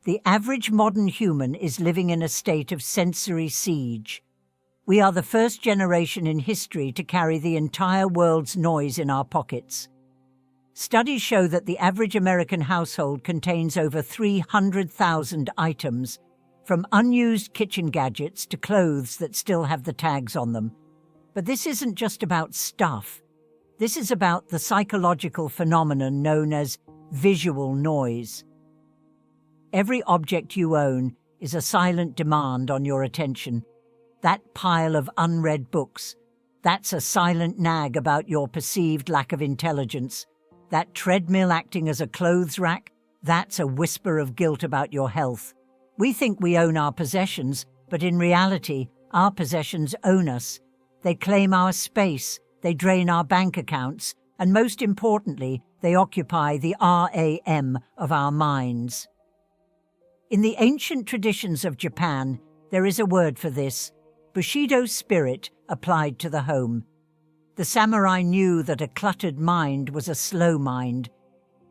The average modern human is living in a state of sensory siege. We are the first generation in history to carry the entire world's noise in our pockets. Studies show that the average American household contains over 300,000 items, from unused kitchen gadgets to clothes that still have the tags on them. But this isn't just about stuff. This is about the psychological phenomenon known as visual noise. Every object you own is a silent demand on your attention. That pile of unread books, that's a silent nag about your perceived lack of intelligence. That treadmill acting as a clothes rack, that's a whisper of guilt about your health. We think we own our possessions, but in reality, our possessions own us. They claim our space, they drain our bank accounts, and most importantly, they occupy the RAM of our minds. In the ancient traditions of Japan, there is a word for this, Bushido spirit applied to the home. The samurai knew that a cluttered mind was a slow mind,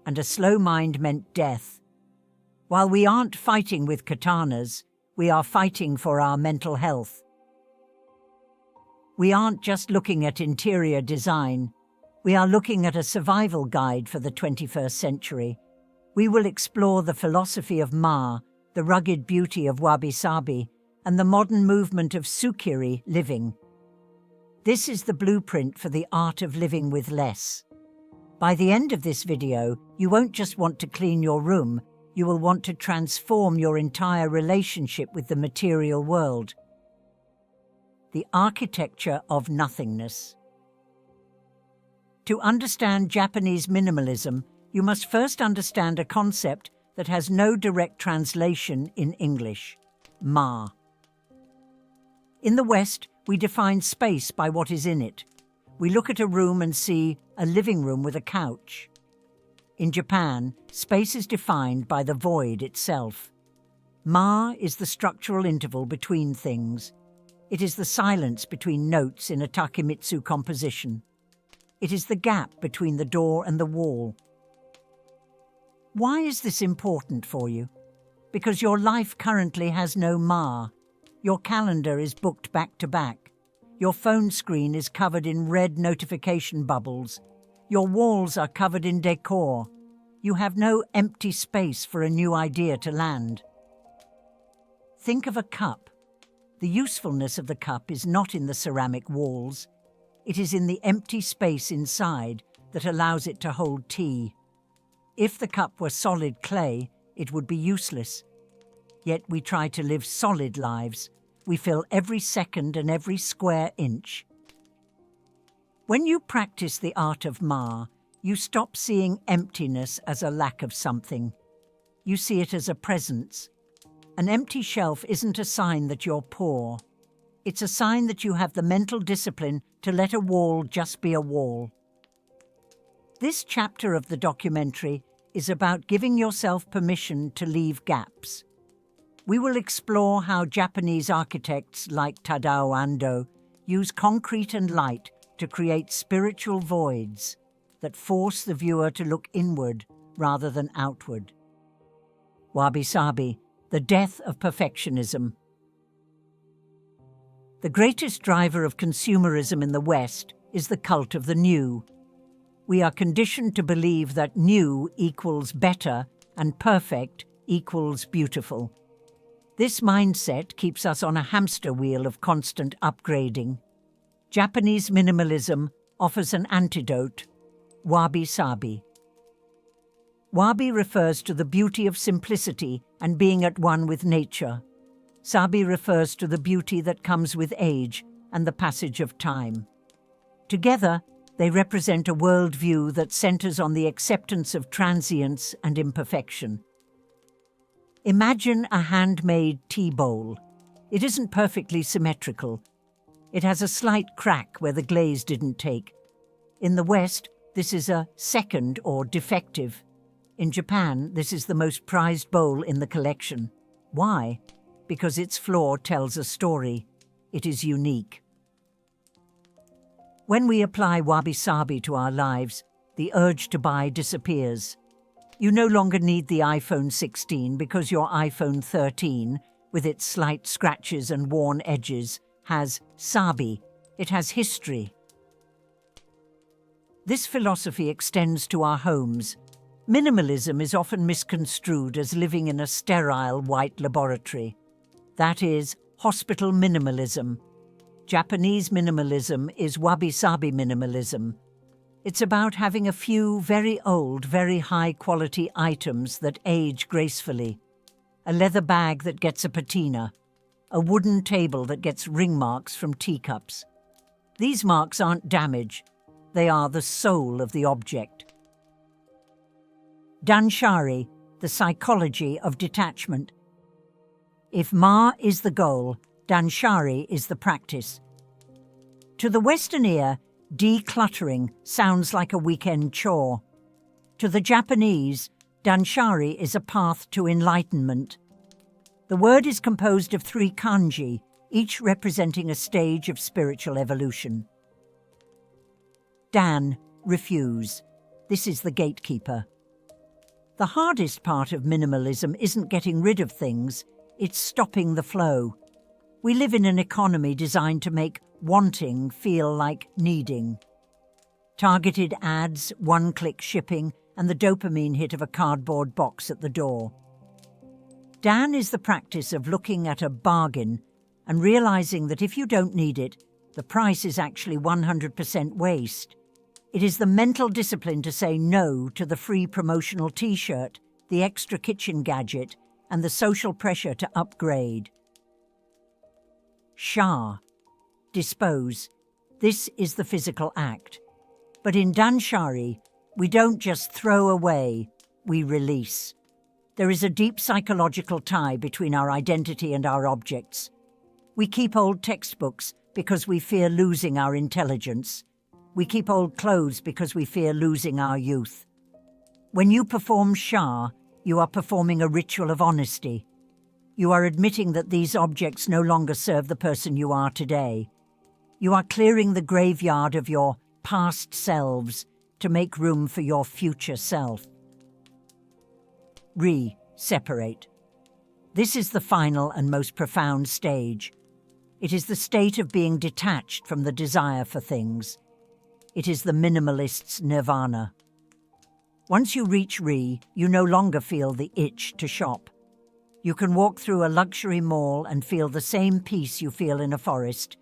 and a slow mind meant death. While we aren't fighting with katanas, we are fighting for our mental health. We aren't just looking at interior design, we are looking at a survival guide for the 21st century. We will explore the philosophy of Ma, the rugged beauty of Wabi-Sabi, and the modern movement of Tsukiri living. This is the blueprint for the art of living with less. By the end of this video, you won't just want to clean your room, you will want to transform your entire relationship with the material world. The Architecture of Nothingness. To understand Japanese minimalism, you must first understand a concept that has no direct translation in English: Ma. In the West, we define space by what is in it. We look at a room and see a living room with a couch. In Japan, space is defined by the void itself. Ma is the structural interval between things. It is the silence between notes in a takemitsu composition. It is the gap between the door and the wall. Why is this important for you? Because your life currently has no Ma. Your calendar is booked back to back. Your phone screen is covered in red notification bubbles. Your walls are covered in decor. You have no empty space for a new idea to land. Think of a cup. The usefulness of the cup is not in the ceramic walls. It is in the empty space inside that allows it to hold tea. If the cup were solid clay, it would be useless. Yet we try to live solid lives. We fill every second and every square inch. When you practice the art of Ma, you stop seeing emptiness as a lack of something. You see it as a presence. An empty shelf isn't a sign that you're poor. It's a sign that you have the mental discipline to let a wall just be a wall. This chapter of the documentary is about giving yourself permission to leave gaps. We will explore how Japanese architects like Tadao Ando use concrete and light to create spiritual voids that force the viewer to look inward rather than outward. Wabi-Sabi, the death of perfectionism. The greatest driver of consumerism in the West is the cult of the new. We are conditioned to believe that new equals better and perfect equals beautiful. This mindset keeps us on a hamster wheel of constant upgrading. Japanese minimalism offers an antidote: Wabi-Sabi. Wabi refers to the beauty of simplicity and being at one with nature. Sabi refers to the beauty that comes with age and the passage of time. Together, they represent a worldview that centers on the acceptance of transience and imperfection. Imagine a handmade tea bowl. It isn't perfectly symmetrical. It has a slight crack where the glaze didn't take. In the West, this is a second or defective. In Japan, this is the most prized bowl in the collection. Why? Because its flaw tells a story. It is unique. When we apply wabi-sabi to our lives, the urge to buy disappears. You no longer need the iPhone 16 because your iPhone 13, with its slight scratches and worn edges, has Sabi. It has history. This philosophy extends to our homes. Minimalism is often misconstrued as living in a sterile white laboratory. That is hospital minimalism. Japanese minimalism is Wabi-Sabi minimalism. It's about having a few very old, very high-quality items that age gracefully. A leather bag that gets a patina. A wooden table that gets ring marks from teacups. These marks aren't damage. They are the soul of the object. Danshari, the psychology of detachment. If Ma is the goal, Danshari is the practice. To the Western ear, decluttering sounds like a weekend chore. To the Japanese, Danshari is a path to enlightenment. The word is composed of 3 kanji, each representing a stage of spiritual evolution. Dan, refuse. This is the gatekeeper. The hardest part of minimalism isn't getting rid of things, it's stopping the flow. We live in an economy designed to make wanting feel like needing. Targeted ads, one-click shipping, and the dopamine hit of a cardboard box at the door. Dan is the practice of looking at a bargain and realizing that if you don't need it, the price is actually 100% waste. It is the mental discipline to say no to the free promotional t-shirt, the extra kitchen gadget, and the social pressure to upgrade. Shah. Dispose. This is the physical act. But in Danshari, we don't just throw away, we release. There is a deep psychological tie between our identity and our objects. We keep old textbooks because we fear losing our intelligence. We keep old clothes because we fear losing our youth. When you perform Shah, you are performing a ritual of honesty. You are admitting that these objects no longer serve the person you are today. You are clearing the graveyard of your past selves to make room for your future self. Separate. This is the final and most profound stage. It is the state of being detached from the desire for things. It is the minimalist's nirvana. Once you reach you no longer feel the itch to shop. You can walk through a luxury mall and feel the same peace you feel in a forest,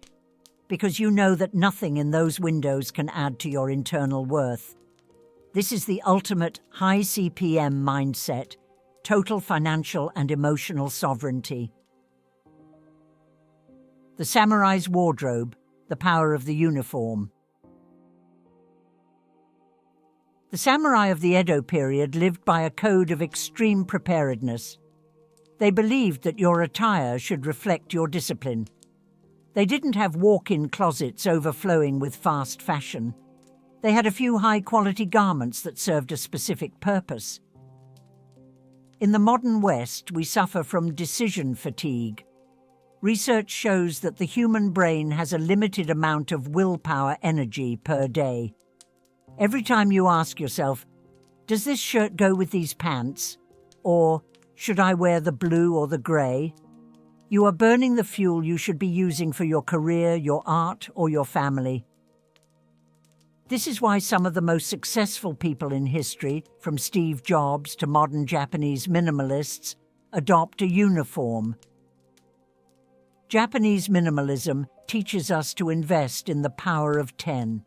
because you know that nothing in those windows can add to your internal worth. This is the ultimate high CPM mindset, total financial and emotional sovereignty. The samurai's wardrobe, the power of the uniform. The samurai of the Edo period lived by a code of extreme preparedness. They believed that your attire should reflect your discipline. They didn't have walk-in closets overflowing with fast fashion. They had a few high-quality garments that served a specific purpose. In the modern West, we suffer from decision fatigue. Research shows that the human brain has a limited amount of willpower energy per day. Every time you ask yourself, does this shirt go with these pants? Or should I wear the blue or the grey? You are burning the fuel you should be using for your career, your art, or your family. This is why some of the most successful people in history, from Steve Jobs to modern Japanese minimalists, adopt a uniform. Japanese minimalism teaches us to invest in the power of 10.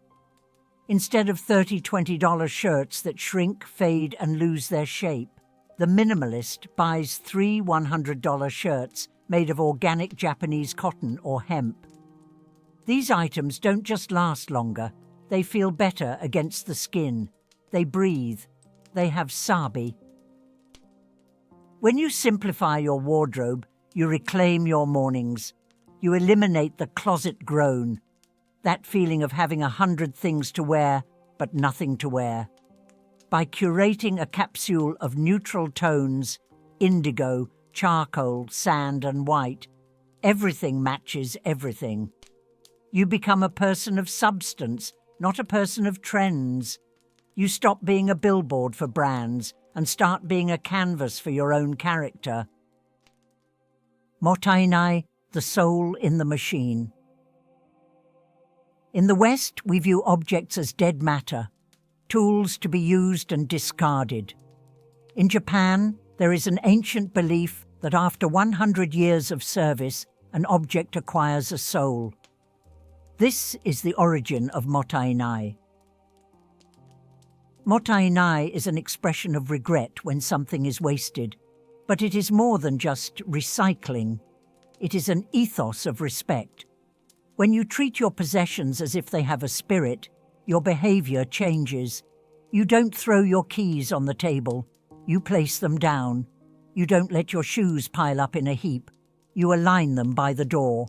Instead of $30, $20 shirts that shrink, fade, and lose their shape, the minimalist buys 3 $100 shirts made of organic Japanese cotton or hemp. These items don't just last longer, they feel better against the skin. They breathe. They have sabi. When you simplify your wardrobe, you reclaim your mornings. You eliminate the closet groan, that feeling of having 100 things to wear but nothing to wear. By curating a capsule of neutral tones, indigo, charcoal, sand, and white, everything matches everything. You become a person of substance, not a person of trends. You stop being a billboard for brands and start being a canvas for your own character. Mottainai, the soul in the machine. In the West, we view objects as dead matter, tools to be used and discarded. In Japan, there is an ancient belief that after 100 years of service, an object acquires a soul. This is the origin of Mottainai. Mottainai is an expression of regret when something is wasted, but it is more than just recycling. It is an ethos of respect. When you treat your possessions as if they have a spirit, your behavior changes. You don't throw your keys on the table. You place them down. You don't let your shoes pile up in a heap. You align them by the door.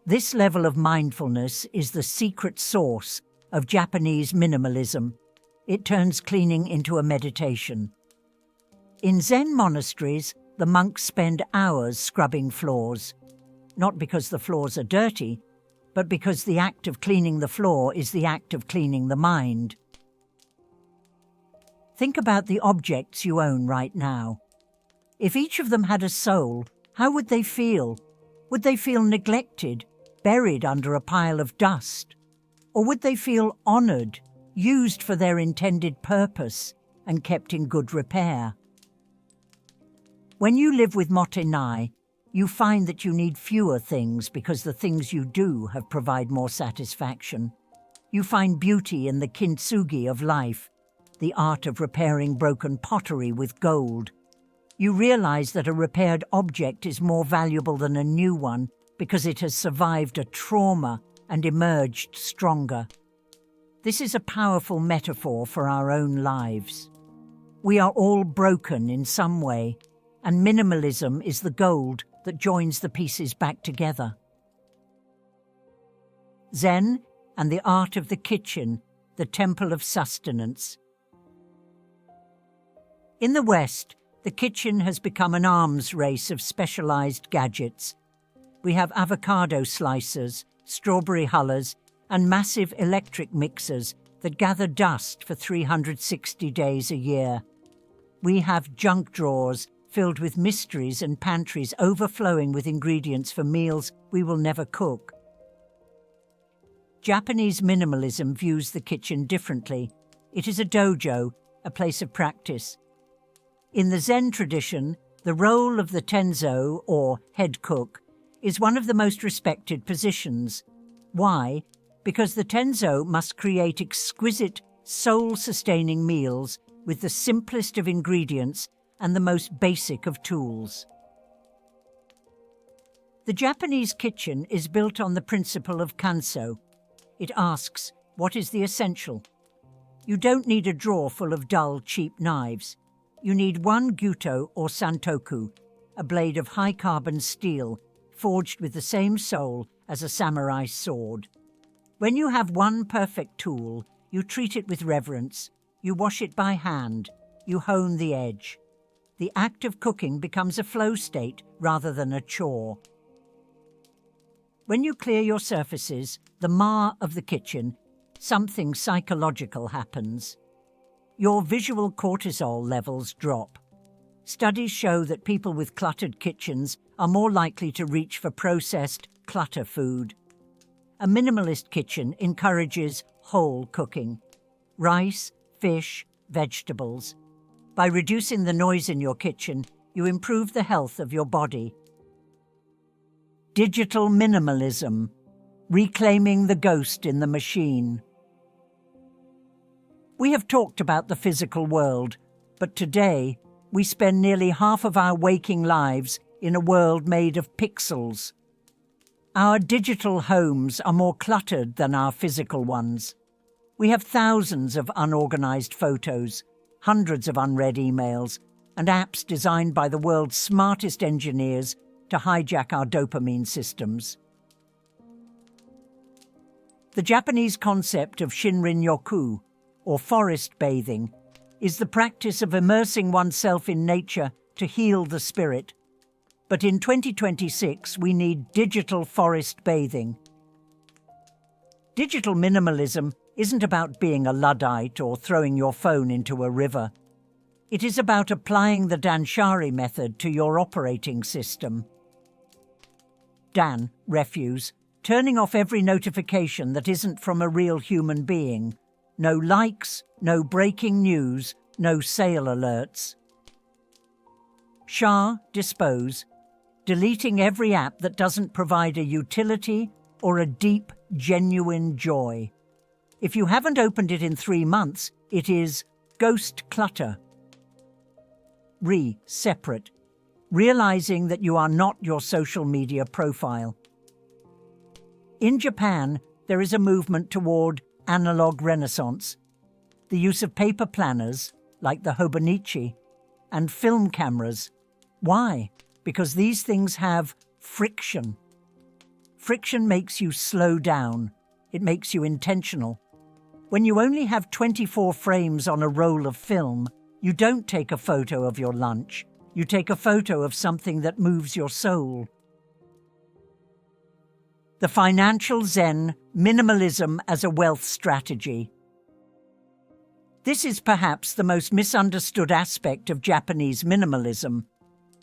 This level of mindfulness is the secret sauce of Japanese minimalism. It turns cleaning into a meditation. In Zen monasteries, the monks spend hours scrubbing floors, not because the floors are dirty, but because the act of cleaning the floor is the act of cleaning the mind. Think about the objects you own right now. If each of them had a soul, how would they feel? Would they feel neglected, buried under a pile of dust? Or would they feel honored, used for their intended purpose, and kept in good repair? When you live with Mottainai, you find that you need fewer things because the things you do have provide more satisfaction. You find beauty in the kintsugi of life, the art of repairing broken pottery with gold. You realize that a repaired object is more valuable than a new one because it has survived a trauma and emerged stronger. This is a powerful metaphor for our own lives. We are all broken in some way, and minimalism is the gold that joins the pieces back together. Zen and the art of the kitchen, the temple of sustenance. In the West, the kitchen has become an arms race of specialized gadgets. We have avocado slicers, strawberry hullers, and massive electric mixers that gather dust for 360 days a year. We have junk drawers filled with mysteries and pantries overflowing with ingredients for meals we will never cook. Japanese minimalism views the kitchen differently. It is a dojo, a place of practice. In the Zen tradition, the role of the tenzo, or head cook, is one of the most respected positions. Why? Because the tenzo must create exquisite, soul-sustaining meals with the simplest of ingredients and the most basic of tools. The Japanese kitchen is built on the principle of kanso. It asks, what is the essential? You don't need a drawer full of dull, cheap knives. You need one gyuto or santoku, a blade of high-carbon steel forged with the same soul as a samurai sword. When you have one perfect tool, you treat it with reverence. You wash it by hand. You hone the edge. The act of cooking becomes a flow state rather than a chore. When you clear your surfaces, the ma of the kitchen, something psychological happens. Your visual cortisol levels drop. Studies show that people with cluttered kitchens are more likely to reach for processed, clutter food. A minimalist kitchen encourages whole cooking. Rice, fish, vegetables. By reducing the noise in your kitchen, you improve the health of your body. Digital minimalism. Reclaiming the ghost in the machine. We have talked about the physical world, but today we spend nearly half of our waking lives in a world made of pixels. Our digital homes are more cluttered than our physical ones. We have thousands of unorganized photos, hundreds of unread emails, and apps designed by the world's smartest engineers to hijack our dopamine systems. The Japanese concept of Shinrin-yoku, or forest bathing, is the practice of immersing oneself in nature to heal the spirit. But in 2026, we need digital forest bathing. Digital minimalism isn't about being a Luddite or throwing your phone into a river. It is about applying the Danshari method to your operating system. Dan, refuse, turning off every notification that isn't from a real human being. No likes, no breaking news, no sale alerts. Shah, dispose, deleting every app that doesn't provide a utility or a deep, genuine joy. If you haven't opened it in 3 months, it is ghost clutter. Separate, realizing that you are not your social media profile. In Japan, there is a movement toward analog renaissance, the use of paper planners, like the Hobonichi, and film cameras. Why? Because these things have friction. Friction makes you slow down. It makes you intentional. When you only have 24 frames on a roll of film, you don't take a photo of your lunch. You take a photo of something that moves your soul. The financial Zen, minimalism as a wealth strategy. This is perhaps the most misunderstood aspect of Japanese minimalism.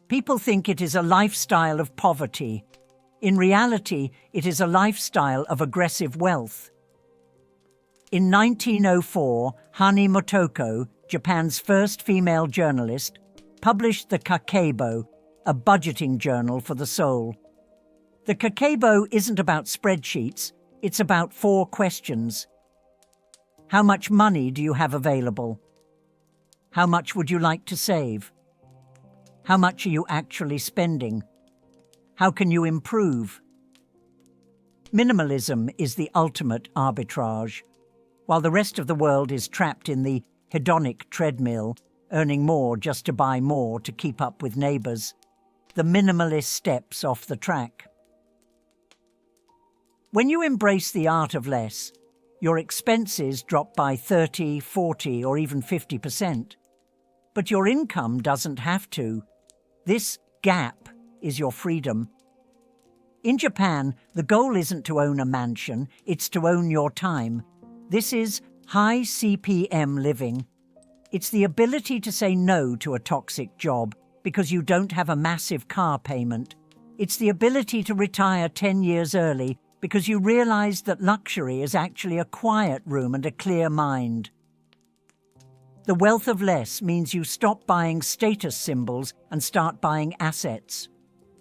People think it is a lifestyle of poverty. In reality, it is a lifestyle of aggressive wealth. In 1904, Hani Motoko, Japan's first female journalist, published the Kakeibo, a budgeting journal for the soul. The Kakeibo isn't about spreadsheets, it's about 4 questions. How much money do you have available? How much would you like to save? How much are you actually spending? How can you improve? Minimalism is the ultimate arbitrage. While the rest of the world is trapped in the hedonic treadmill, earning more just to buy more to keep up with neighbors, the minimalist steps off the track. When you embrace the art of less, your expenses drop by 30, 40, or even 50%. But your income doesn't have to. This gap is your freedom. In Japan, the goal isn't to own a mansion, it's to own your time. This is high CPM living. It's the ability to say no to a toxic job because you don't have a massive car payment. It's the ability to retire 10 years early because you realize that luxury is actually a quiet room and a clear mind. The wealth of less means you stop buying status symbols and start buying assets.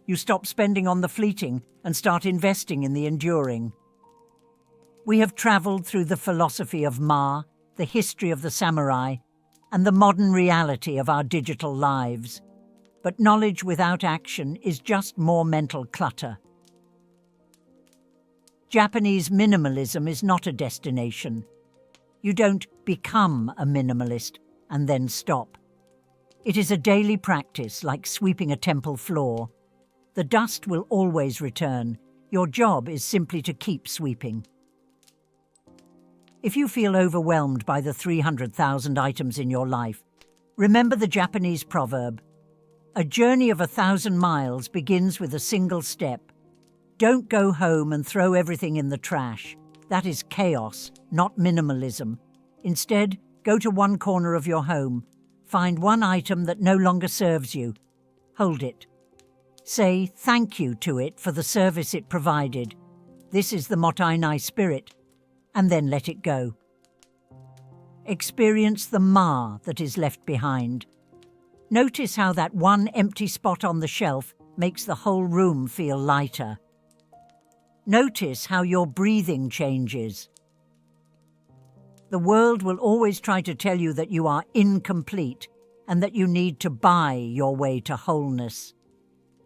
You stop spending on the fleeting and start investing in the enduring. We have traveled through the philosophy of Ma, the history of the samurai, and the modern reality of our digital lives. But knowledge without action is just more mental clutter. Japanese minimalism is not a destination. You don't become a minimalist and then stop. It is a daily practice, like sweeping a temple floor. The dust will always return. Your job is simply to keep sweeping. If you feel overwhelmed by the 300,000 items in your life, remember the Japanese proverb, "A journey of 1,000 miles begins with a single step." Don't go home and throw everything in the trash. That is chaos, not minimalism. Instead, go to one corner of your home. Find one item that no longer serves you. Hold it. Say thank you to it for the service it provided. This is the Mottainai spirit. And then let it go. Experience the ma that is left behind. Notice how that one empty spot on the shelf makes the whole room feel lighter. Notice how your breathing changes. The world will always try to tell you that you are incomplete and that you need to buy your way to wholeness.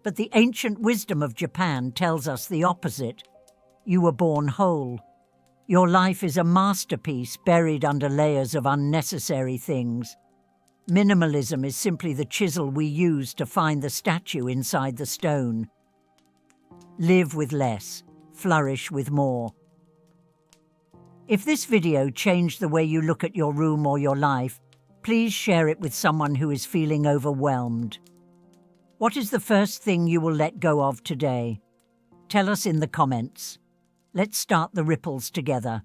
But the ancient wisdom of Japan tells us the opposite. You were born whole. Your life is a masterpiece buried under layers of unnecessary things. Minimalism is simply the chisel we use to find the statue inside the stone. Live with less, flourish with more. If this video changed the way you look at your room or your life, please share it with someone who is feeling overwhelmed. What is the first thing you will let go of today? Tell us in the comments. Let's start the ripples together.